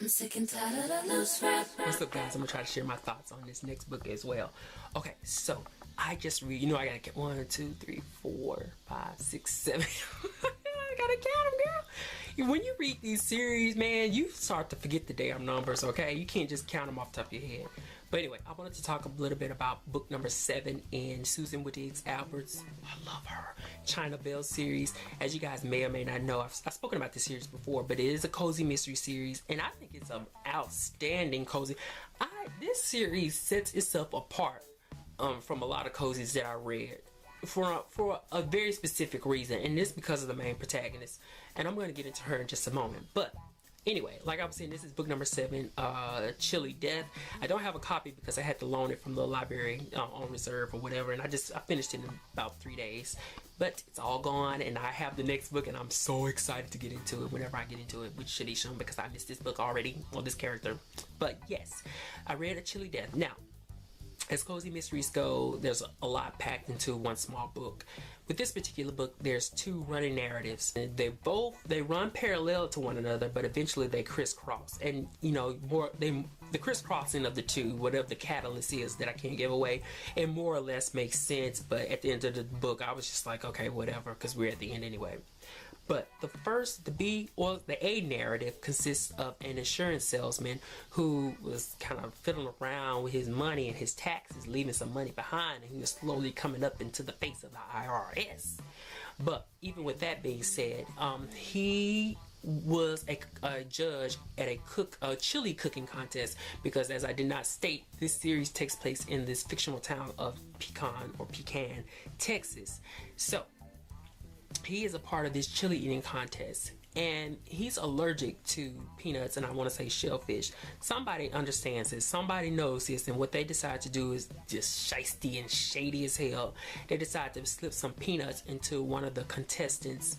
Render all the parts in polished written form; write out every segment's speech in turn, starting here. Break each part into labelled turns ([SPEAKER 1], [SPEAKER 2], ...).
[SPEAKER 1] I'm sick and tired of that loose rap.
[SPEAKER 2] What's up, guys? I'm gonna try to share my thoughts on this next book as well. Okay, so I just read, I gotta get 1, 2, 3, 4, 5, 6, 7. I gotta count them, girl. When you read these series, man, you start to forget the damn numbers, okay? You can't just count them off the top of your head. But anyway, I wanted to talk a little bit about book number 7 in Susan Wittig's Albert's, I love her, China Bayles series. As you guys may or may not know, I've spoken about this series before, but it is a cozy mystery series, and I think it's an outstanding cozy. This series sets itself apart from a lot of cozies that I read for a very specific reason, and this because of the main protagonist. And I'm going to get into her in just a moment. But anyway, like I was saying, this is book number 7, Chile Death. I don't have a copy because I had to loan it from the library on reserve or whatever, and I finished it in about 3 days. But it's all gone, and I have the next book, and I'm so excited to get into it whenever I get into it, which should be soon because I missed this book already, or this character. But yes, I read a Chile Death. Now, as cozy mysteries go, there's a lot packed into one small book. With this particular book, there's 2 running narratives. And they run parallel to one another, but eventually they crisscross. And the crisscrossing of the 2, whatever the catalyst is that I can't give away, it more or less makes sense. But at the end of the book, I was just like, okay, whatever, because we're at the end anyway. But the A narrative consists of an insurance salesman who was kind of fiddling around with his money and his taxes, leaving some money behind, and he was slowly coming up into the face of the IRS. But even with that being said, he was a judge at a chili cooking contest, because, as I did not state, this series takes place in this fictional town of Pecan, Texas. So he is a part of this chili eating contest, and he's allergic to peanuts, and I want to say shellfish. Somebody understands this, somebody knows this, and what they decide to do is just shiesty and shady as hell. They decide to slip some peanuts into one of the contestants'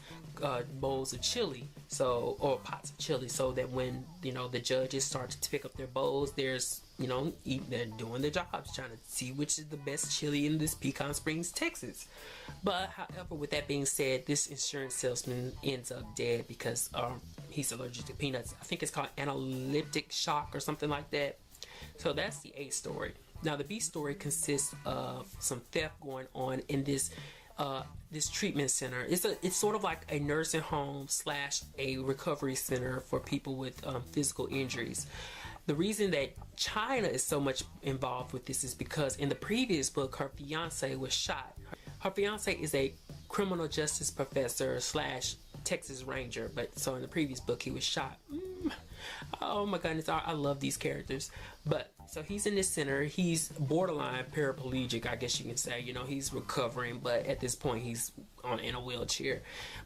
[SPEAKER 2] bowls of chili, or pots of chili, so that when the judges start to pick up their bowls, they're doing their jobs, trying to see which is the best chili in this Pecan Springs, Texas. But however, with that being said, this insurance salesman ends up dead because he's allergic to peanuts. I think it's called anaphylactic shock or something like that. So that's the A story. Now the B story consists of some theft going on in this treatment center. It's sort of like a nursing home / a recovery center for people with physical injuries. The reason that China is so much involved with this is because in the previous book, her fiance was shot. Her fiance is a criminal justice professor / Texas Ranger, but so in the previous book he was shot. Oh my goodness, I love these characters. But so he's in this center, he's borderline paraplegic, I guess you can say. He's recovering, but at this point he's in a wheelchair.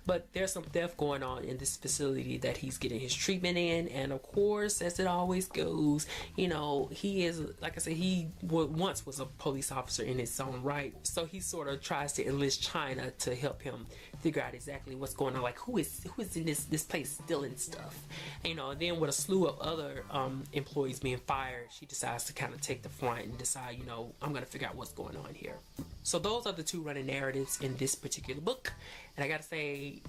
[SPEAKER 2] But there's some theft going on in this facility that he's getting his treatment in, and of course, as it always goes, he is, like I said, he once was a police officer in his own right, so he sort of tries to enlist China to help him figure out exactly what's going on, like who is in this place stealing stuff. And then with a slew of other employees being fired, she decides to kind of take the front and decide, I'm going to figure out what's going on here. So those are the 2 running narratives in this particular book. And I gotta say,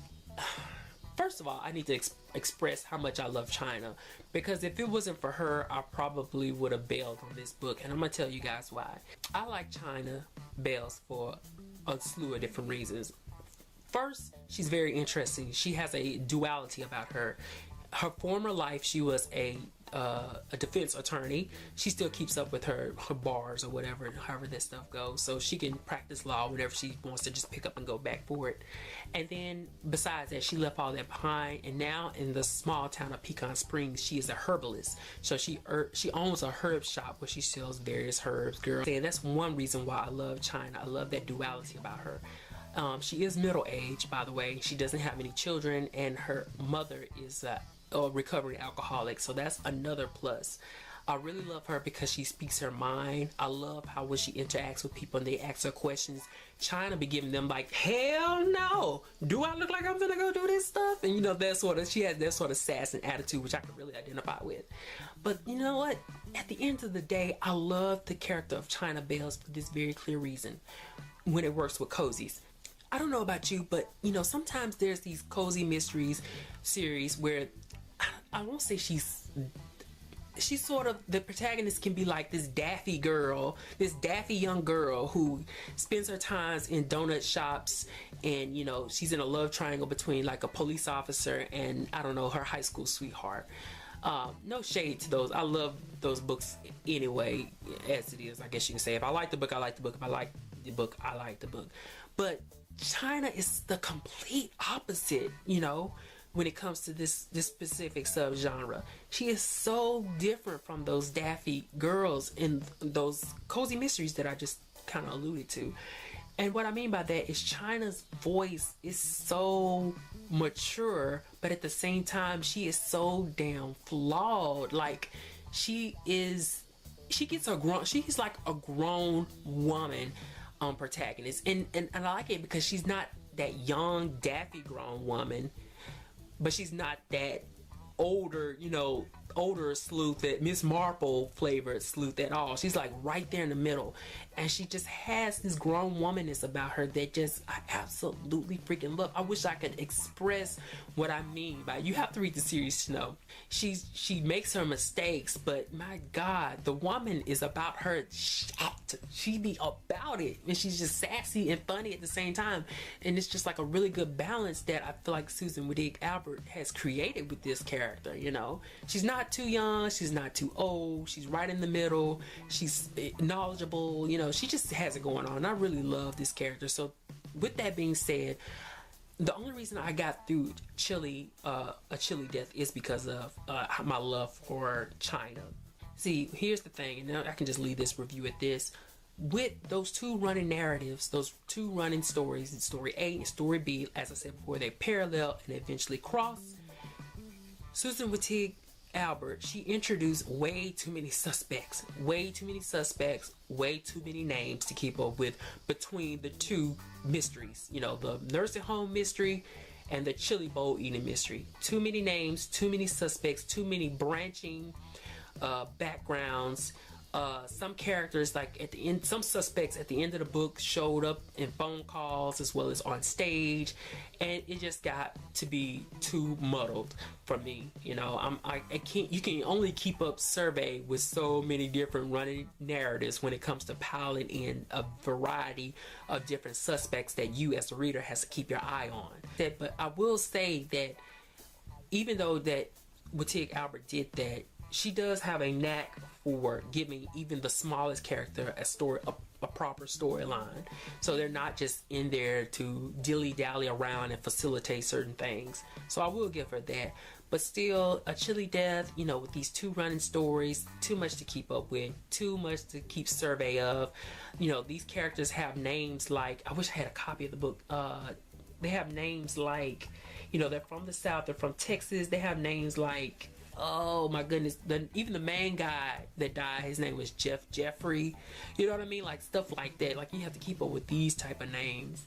[SPEAKER 2] first of all, I need to express how much I love China, because if it wasn't for her, I probably would have bailed on this book, and I'm gonna tell you guys why. I like China Bayles for a slew of different reasons. First, she's very interesting. She has a duality about her. Her former life, she was a defense attorney. She still keeps up with her bars or whatever, however that stuff goes, so she can practice law whenever she wants to just pick up and go back for it. And then besides that, she left all that behind, and now in the small town of Pecan Springs, she is a herbalist. So she owns a herb shop where she sells various herbs, girl. And that's one reason why I love China. I love that duality about her. She is middle-aged, by the way. She doesn't have any children, and her mother is a recovering alcoholic, so that's another plus. I really love her because she speaks her mind. I love how when she interacts with people and they ask her questions, China be giving them like, hell no, do I look like I'm gonna go do this stuff? And she has that sort of sass and attitude, which I can really identify with. But you know what, at the end of the day, I love the character of China Bayles for this very clear reason when it works with cozies. I don't know about you, but sometimes there's these cozy mysteries series where I won't say she's she's sort of, the protagonist can be like this daffy girl, this daffy young girl who spends her times in donut shops, and you know, she's in a love triangle between like a police officer and, I don't know, her high school sweetheart. No shade to those. I love those books anyway, as it is. I guess you can say, if I like the book, I like the book. If I like the book, I like the book. But China is the complete opposite, you know, when it comes to this specific subgenre. She is so different from those daffy girls in those cozy mysteries that I just kind of alluded to. And what I mean by that is China's voice is so mature, but at the same time, she is so damn flawed. Like, she's like a grown woman protagonist. And I like it because she's not that young, daffy grown woman, but she's not that older, you know, older sleuth, that Miss Marple flavored sleuth at all. She's like right there in the middle, and she just has this grown womanness about her that just I absolutely freaking love. I wish I could express what I mean by, you have to read the series to know. She makes her mistakes, but my God, the woman is about her shit. She be about it, and she's just sassy and funny at the same time, and it's just like a really good balance that I feel like Susan Wittig Albert has created with this character. You know, she's not too young, she's not too old, she's right in the middle, she's knowledgeable, you know, she just has it going on. I really love this character. So with that being said, the only reason I got through Chile Death is because of my love for China. See, here's the thing, and now I can just leave this review at this. With those two running narratives, those two running stories, story A and story B, as I said before, they parallel and eventually cross. Susan Wittig Albert, she introduced way too many suspects, way too many names to keep up with between the two mysteries. You know, the nursing home mystery and the chili bowl eating mystery. Too many names, too many suspects, too many branching backgrounds. Some characters, like at the end, some suspects at the end of the book showed up in phone calls as well as on stage, and it just got to be too muddled for me. You know, I can't. You can only keep up survey with so many different running narratives when it comes to piling in a variety of different suspects that you as the reader has to keep your eye on. But I will say that even though that Wittig Albert did that, she does have a knack for giving even the smallest character a proper storyline. So they're not just in there to dilly-dally around and facilitate certain things. So I will give her that. But still, a Chile Death, you know, with these two running stories, too much to keep up with, too much to keep survey of. You know, these characters have names like, I wish I had a copy of the book. They have names like, you know, they're from the South, they're from Texas. They have names like, oh my goodness, even the main guy that died, his name was Jeffrey. You know what I mean? Like stuff like that. Like you have to keep up with these type of names.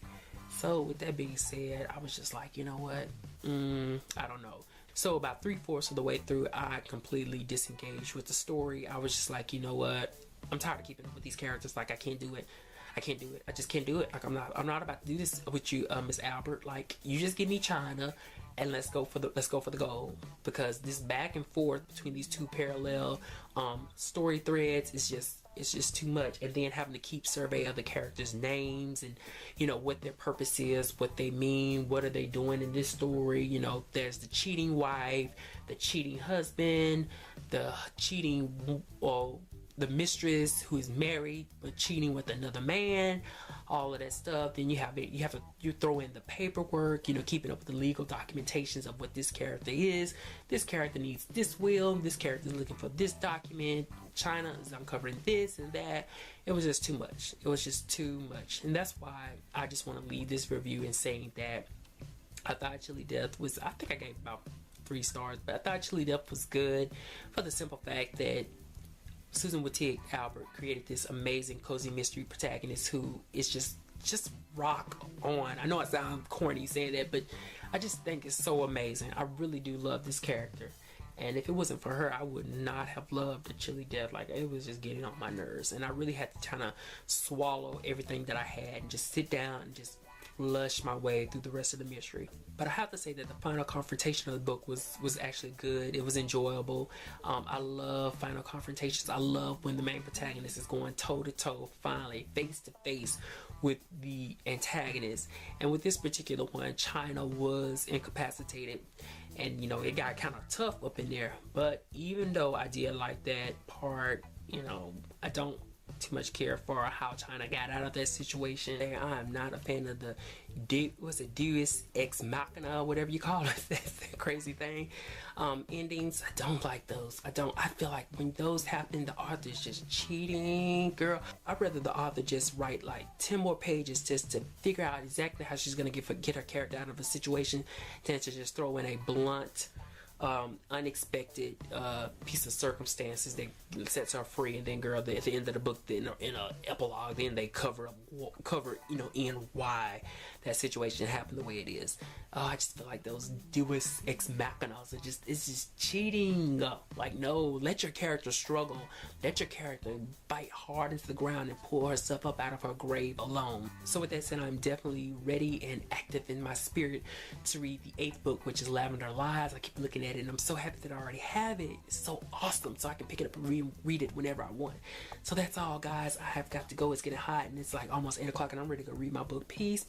[SPEAKER 2] So with that being said, I was just like, you know what? I don't know. So about 3/4 of the way through, I completely disengaged with the story. I was just like, you know what? I'm tired of keeping up with these characters. Like I can't do it. I just can't do it. Like I'm not about to do this with you, Miss Albert. Like you just give me China, and let's go for the goal, because this back and forth between these two parallel story threads is just too much. And then having to keep survey of the characters' names and, you know, what their purpose is, what they mean, what are they doing in this story. You know, there's the cheating wife, the cheating husband, the cheating, the mistress who is married but cheating with another man, all of that stuff. Then you throw in the paperwork, you know, keeping up with the legal documentations of what this character is. This character needs this will, this character is looking for this document, China is uncovering this and that. It was just too much. It was just too much. And that's why I just want to leave this review in saying that I thought Chile Death was, I think I gave about 3 stars, but I thought Chile Death was good for the simple fact that Susan Wittig Albert created this amazing cozy mystery protagonist who is just rock on. I know I sound corny saying that, but I just think it's so amazing. I really do love this character, and if it wasn't for her, I would not have loved the Chile Death. Like it was just getting on my nerves, and I really had to kind of swallow everything that I had and just sit down and just rush my way through the rest of the mystery. But I have to say that the final confrontation of the book was actually good. It was enjoyable. I love final confrontations. I love when the main protagonist is going toe to toe, finally face to face with the antagonist. And with this particular one, China was incapacitated, and you know, it got kind of tough up in there. But even though I did like that part, you know, I don't too much care for how China got out of that situation. I am not a fan of the Deus Ex Machina, whatever you call it, that crazy thing. Endings, I don't like those. I feel like when those happen, the author's just cheating, girl. I'd rather the author just write like 10 more pages just to figure out exactly how she's gonna get her character out of a situation than to just throw in a blunt, unexpected piece of circumstances that sets her free, and then girl, at the end of the book, then in a epilogue, then they cover you know, in why that situation happened the way it is. I just feel like those Deus Ex Machinas are it's just cheating. Like, no, let your character struggle, let your character bite hard into the ground and pull herself up out of her grave alone. So with that said, I'm definitely ready and active in my spirit to read the 8th book, which is Lavender Lies. I keep looking at it and I'm so happy that I already have it. It's so awesome, so I can pick it up and read it whenever I want. So that's all, guys. I have got to go. It's getting hot and it's like almost 8 o'clock and I'm ready to go read my book. Peace.